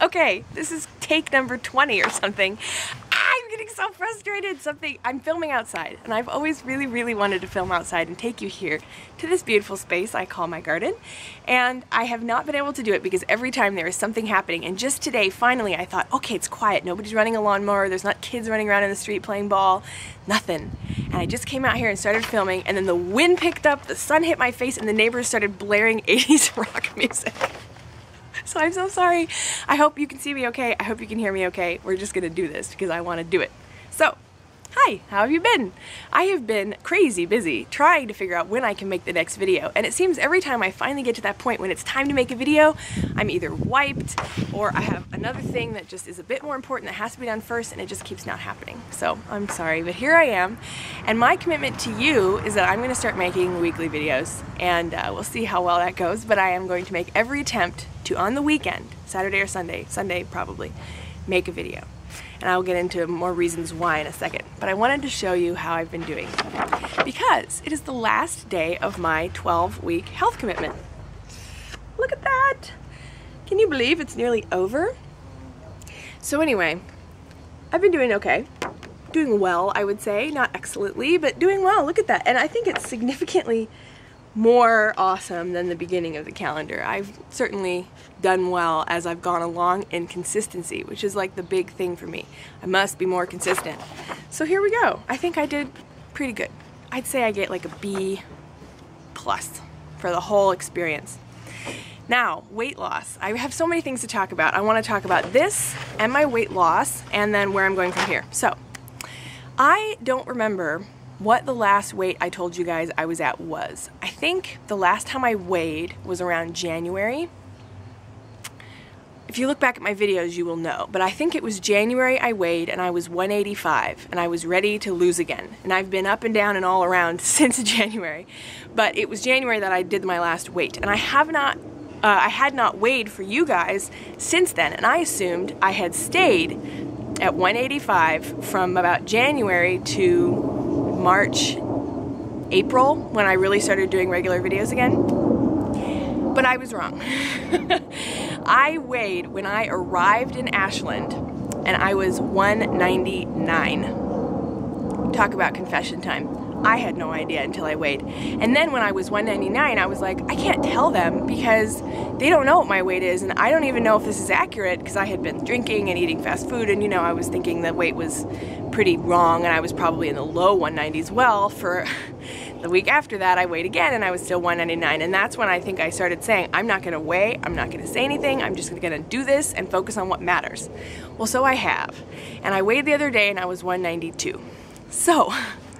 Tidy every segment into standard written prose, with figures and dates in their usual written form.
Okay, this is take number 20 or something. I'm getting so frustrated. I'm filming outside, and I've always really wanted to film outside and take you here to this beautiful space I call my garden. And I have not been able to do it because every time there is something happening. And just today, finally, I thought, okay, it's quiet. Nobody's running a lawnmower. There's not kids running around in the street playing ball. Nothing. And I just came out here and started filming, and then the wind picked up, the sun hit my face, and the neighbors started blaring 80s rock music. So I'm so sorry. I hope you can see me okay. I hope you can hear me okay. We're just gonna do this because I want to do it. So, hi, how have you been? I have been crazy busy trying to figure out when I can make the next video. And it seems every time I finally get to that point when it's time to make a video, I'm either wiped or I have another thing that just is a bit more important that has to be done first, and it just keeps not happening. So I'm sorry, but here I am. And my commitment to you is that I'm gonna start making weekly videos, and we'll see how well that goes, but I am going to make every attempt to, on the weekend, Saturday or Sunday probably, make a video. And I'll get into more reasons why in a second. But I wanted to show you how I've been doing because it is the last day of my 12-week health commitment. Look at that! Can you believe it's nearly over? So anyway, I've been doing okay. Doing well, I would say. Not excellently, but doing well. Look at that. And I think it's significantly more awesome than the beginning of the calendar. I've certainly done well as I've gone along in consistency, which is like the big thing for me. I must be more consistent. So here we go. I think I did pretty good. I'd say I get like a B+ for the whole experience. Now, weight loss. I have so many things to talk about. I want to talk about this and my weight loss and then where I'm going from here. So, I don't remember what the last weight I told you guys I was at was. I think the last time I weighed was around January. If you look back at my videos, you will know. But I think it was January I weighed and I was 185 and I was ready to lose again. And I've been up and down and all around since January. But it was January that I did my last weight. And I had not weighed for you guys since then. And I assumed I had stayed at 185 from about January to March, April, when I really started doing regular videos again. But I was wrong. I weighed when I arrived in Ashland and I was 199. Talk about confession time. I had no idea until I weighed. And then when I was 199, I was like, I can't tell them because they don't know what my weight is, and I don't even know if this is accurate because I had been drinking and eating fast food, and you know, I was thinking the weight was pretty wrong, and I was probably in the low 190s. Well, for the week after that, I weighed again, and I was still 199, and that's when I think I started saying, I'm not gonna weigh, I'm not gonna say anything, I'm just gonna do this and focus on what matters. Well, so I have. And I weighed the other day, and I was 192. So,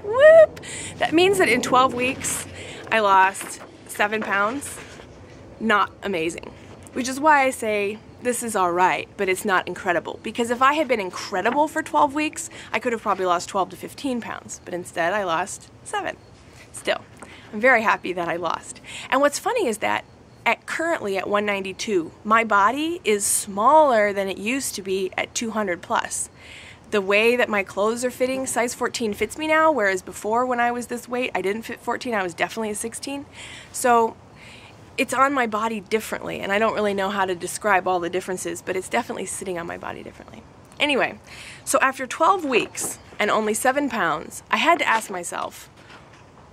whoop! That means that in 12 weeks, I lost 7 pounds. Not amazing. Which is why I say this is alright, but it's not incredible. Because if I had been incredible for 12 weeks, I could have probably lost 12 to 15 pounds. But instead, I lost 7. Still, I'm very happy that I lost. And what's funny is that currently at 192, my body is smaller than it used to be at 200 plus. The way that my clothes are fitting, size 14 fits me now, whereas before when I was this weight, I didn't fit 14, I was definitely a 16. So it's on my body differently, and I don't really know how to describe all the differences, but it's definitely sitting on my body differently. Anyway, so after 12 weeks and only 7 pounds, I had to ask myself,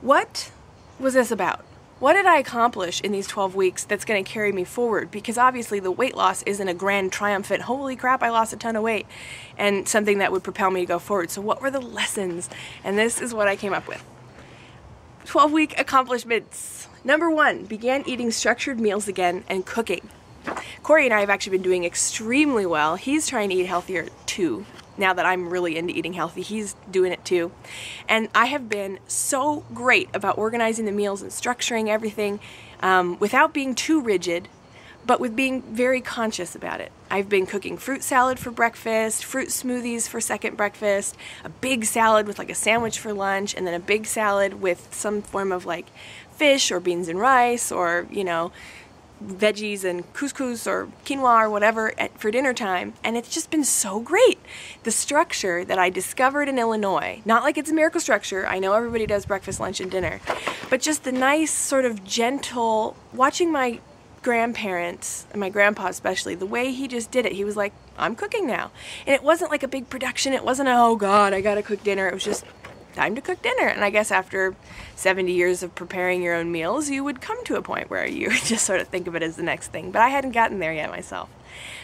what was this about? What did I accomplish in these 12 weeks that's going to carry me forward? Because obviously the weight loss isn't a grand triumphant, holy crap, I lost a ton of weight, and something that would propel me to go forward. So what were the lessons? And this is what I came up with. 12-week accomplishments. Number 1, began eating structured meals again and cooking. Corey and I have actually been doing extremely well. He's trying to eat healthier too. Now that I'm really into eating healthy, he's doing it too. And I have been so great about organizing the meals and structuring everything without being too rigid, but with being very conscious about it. I've been cooking fruit salad for breakfast, fruit smoothies for second breakfast, a big salad with like a sandwich for lunch, and then a big salad with some form of like fish or beans and rice or, you know, veggies and couscous or quinoa or whatever for dinner time, and it's just been so great. The structure that I discovered in Illinois, not like it's a miracle structure, I know everybody does breakfast, lunch, and dinner, but just the nice sort of gentle, watching my grandparents, and my grandpa especially, the way he just did it, he was like, I'm cooking now. And it wasn't like a big production. It wasn't a, oh God, I gotta cook dinner. It was just time to cook dinner. And I guess after 70 years of preparing your own meals, you would come to a point where you just sort of think of it as the next thing. But I hadn't gotten there yet myself.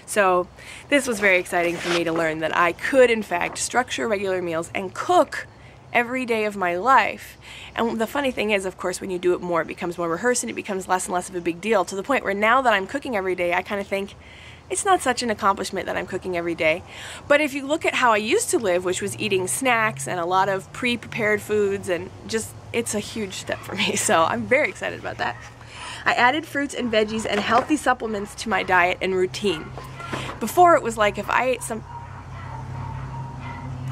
So this was very exciting for me to learn that I could, in fact, structure regular meals and cook every day of my life. And the funny thing is, of course, when you do it more, it becomes more rehearsed and it becomes less and less of a big deal, to the point where now that I'm cooking every day, I kind of think it's not such an accomplishment that I'm cooking every day. But if you look at how I used to live, which was eating snacks and a lot of pre-prepared foods, and just, it's a huge step for me. So I'm very excited about that. I added fruits and veggies and healthy supplements to my diet and routine. Before, it was like if I ate some...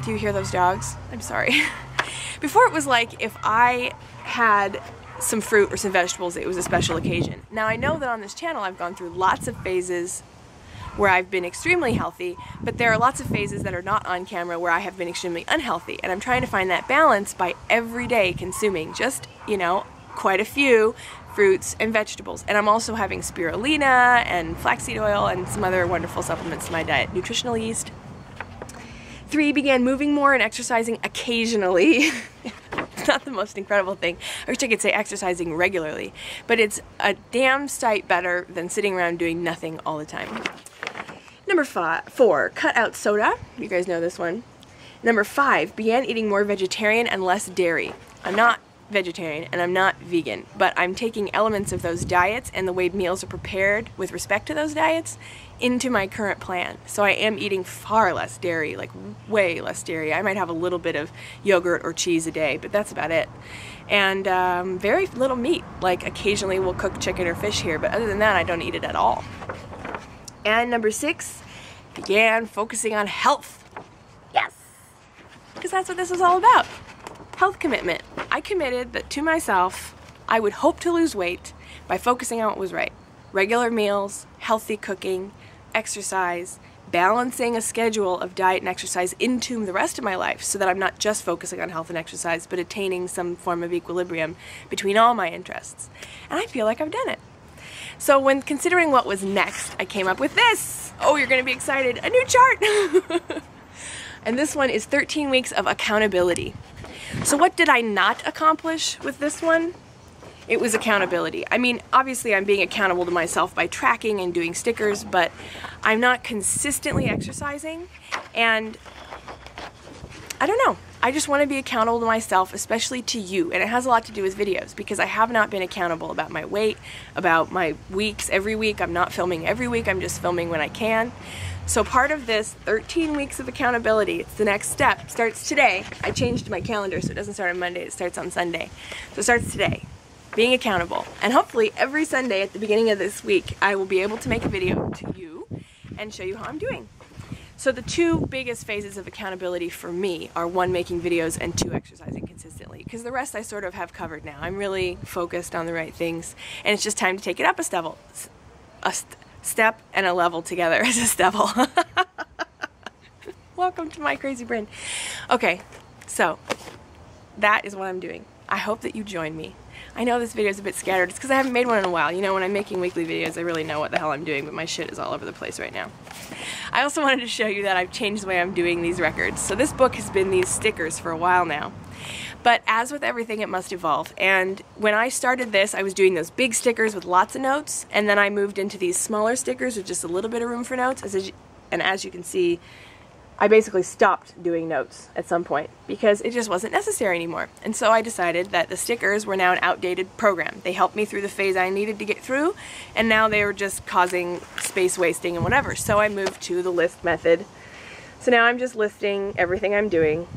Do you hear those dogs? I'm sorry. Before, it was like if I had some fruit or some vegetables, it was a special occasion. Now I know that on this channel I've gone through lots of phases where I've been extremely healthy, but there are lots of phases that are not on camera where I have been extremely unhealthy, and I'm trying to find that balance by every day consuming just, you know, quite a few fruits and vegetables. And I'm also having spirulina and flaxseed oil and some other wonderful supplements to my diet. Nutritional yeast. 3, began moving more and exercising occasionally. It's not the most incredible thing. I wish I could say exercising regularly, but it's a damn sight better than sitting around doing nothing all the time. Number 4, cut out soda. You guys know this one. Number 5, began eating more vegetarian and less dairy. I'm not vegetarian and I'm not vegan, but I'm taking elements of those diets and the way meals are prepared with respect to those diets into my current plan. So I am eating far less dairy, like way less dairy. I might have a little bit of yogurt or cheese a day, but that's about it. And very little meat. Like occasionally we'll cook chicken or fish here, but other than that I don't eat it at all. And number 6, began focusing on health. Yes! Because that's what this is all about. Health commitment. I committed that to myself I would hope to lose weight by focusing on what was right. Regular meals, healthy cooking, exercise, balancing a schedule of diet and exercise into the rest of my life so that I'm not just focusing on health and exercise, but attaining some form of equilibrium between all my interests. And I feel like I've done it. So when considering what was next, I came up with this. Oh, you're going to be excited. A new chart! And this one is 13 weeks of accountability. So what did I not accomplish with this one? It was accountability. I mean, obviously I'm being accountable to myself by tracking and doing stickers, but I'm not consistently exercising, and I don't know. I just want to be accountable to myself, especially to you, and it has a lot to do with videos, because I have not been accountable about my weight, about my weeks every week. I'm not filming every week, I'm just filming when I can. So part of this 13 weeks of accountability, it's the next step, starts today. I changed my calendar so it doesn't start on Monday, it starts on Sunday. So it starts today. Being accountable. And hopefully every Sunday at the beginning of this week I will be able to make a video to you and show you how I'm doing. So the 2 biggest phases of accountability for me are 1, making videos, and 2, exercising consistently. Because the rest I sort of have covered now. I'm really focused on the right things, and it's just time to take it up a step and a level together as a stubble. Welcome to my crazy brain. Okay, so that is what I'm doing. I hope that you join me. I know this video is a bit scattered. It's because I haven't made one in a while. You know, when I'm making weekly videos, I really know what the hell I'm doing, but my shit is all over the place right now. I also wanted to show you that I've changed the way I'm doing these records. So this book has been these stickers for a while now. But as with everything, it must evolve. And when I started this, I was doing those big stickers with lots of notes, and then I moved into these smaller stickers with just a little bit of room for notes. And as you can see, I basically stopped doing notes at some point because it just wasn't necessary anymore. And so I decided that the stickers were now an outdated program. They helped me through the phase I needed to get through, and now they were just causing space wasting and whatever. So I moved to the list method. So now I'm just listing everything I'm doing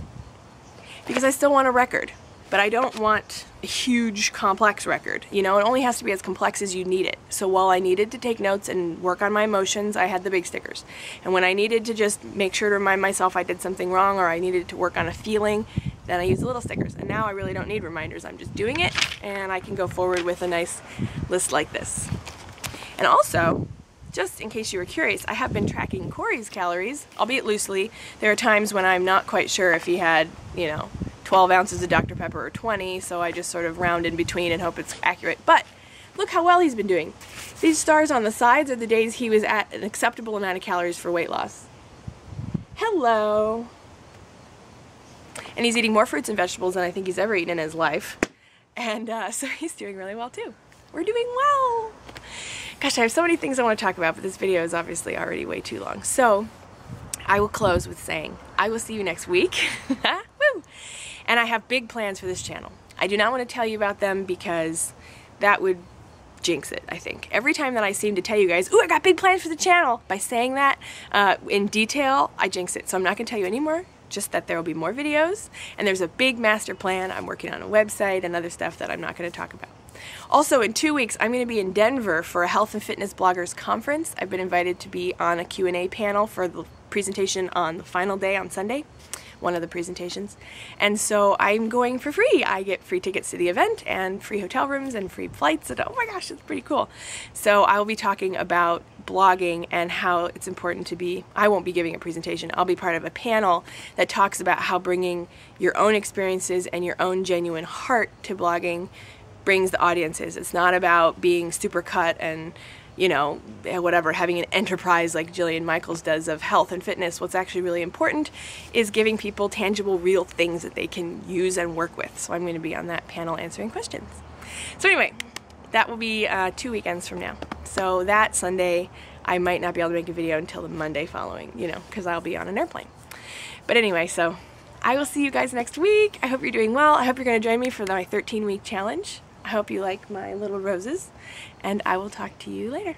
because I still want a record, but I don't want a huge complex record. You know, it only has to be as complex as you need it. So while I needed to take notes and work on my emotions, I had the big stickers. And when I needed to just make sure to remind myself I did something wrong or I needed to work on a feeling, then I used the little stickers. And now I really don't need reminders. I'm just doing it, and I can go forward with a nice list like this. And also, just in case you were curious, I have been tracking Corey's calories, albeit loosely. There are times when I'm not quite sure if he had, you know, 12 ounces of Dr. Pepper or 20, so I just sort of round in between and hope it's accurate. But look how well he's been doing. These stars on the sides are the days he was at an acceptable amount of calories for weight loss. Hello. And he's eating more fruits and vegetables than I think he's ever eaten in his life. And so he's doing really well too. We're doing well. Gosh, I have so many things I want to talk about, but this video is obviously already way too long. So I will close with saying, I will see you next week. Woo! And I have big plans for this channel. I do not want to tell you about them because that would jinx it, I think. Every time that I seem to tell you guys, ooh, I got big plans for the channel, by saying that in detail, I jinx it. So I'm not going to tell you anymore, just that there will be more videos, and there's a big master plan. I'm working on a website and other stuff that I'm not going to talk about. Also, in 2 weeks, I'm going to be in Denver for a health and fitness bloggers conference. I've been invited to be on a Q&A panel for the presentation on the final day on Sunday, one of the presentations. And so I'm going for free. I get free tickets to the event and free hotel rooms and free flights, and oh my gosh, it's pretty cool. So I will be talking about blogging and how it's important to be, I won't be giving a presentation, I'll be part of a panel that talks about how bringing your own experiences and your own genuine heart to blogging brings the audiences. It's not about being super cut and, you know, whatever, having an enterprise like Jillian Michaels does of health and fitness. What's actually really important is giving people tangible, real things that they can use and work with. So I'm going to be on that panel answering questions. So anyway, that will be 2 weekends from now. So that Sunday, I might not be able to make a video until the Monday following, you know, because I'll be on an airplane. But anyway, so I will see you guys next week. I hope you're doing well. I hope you're going to join me for my 13-week challenge. I hope you like my little roses, and I will talk to you later.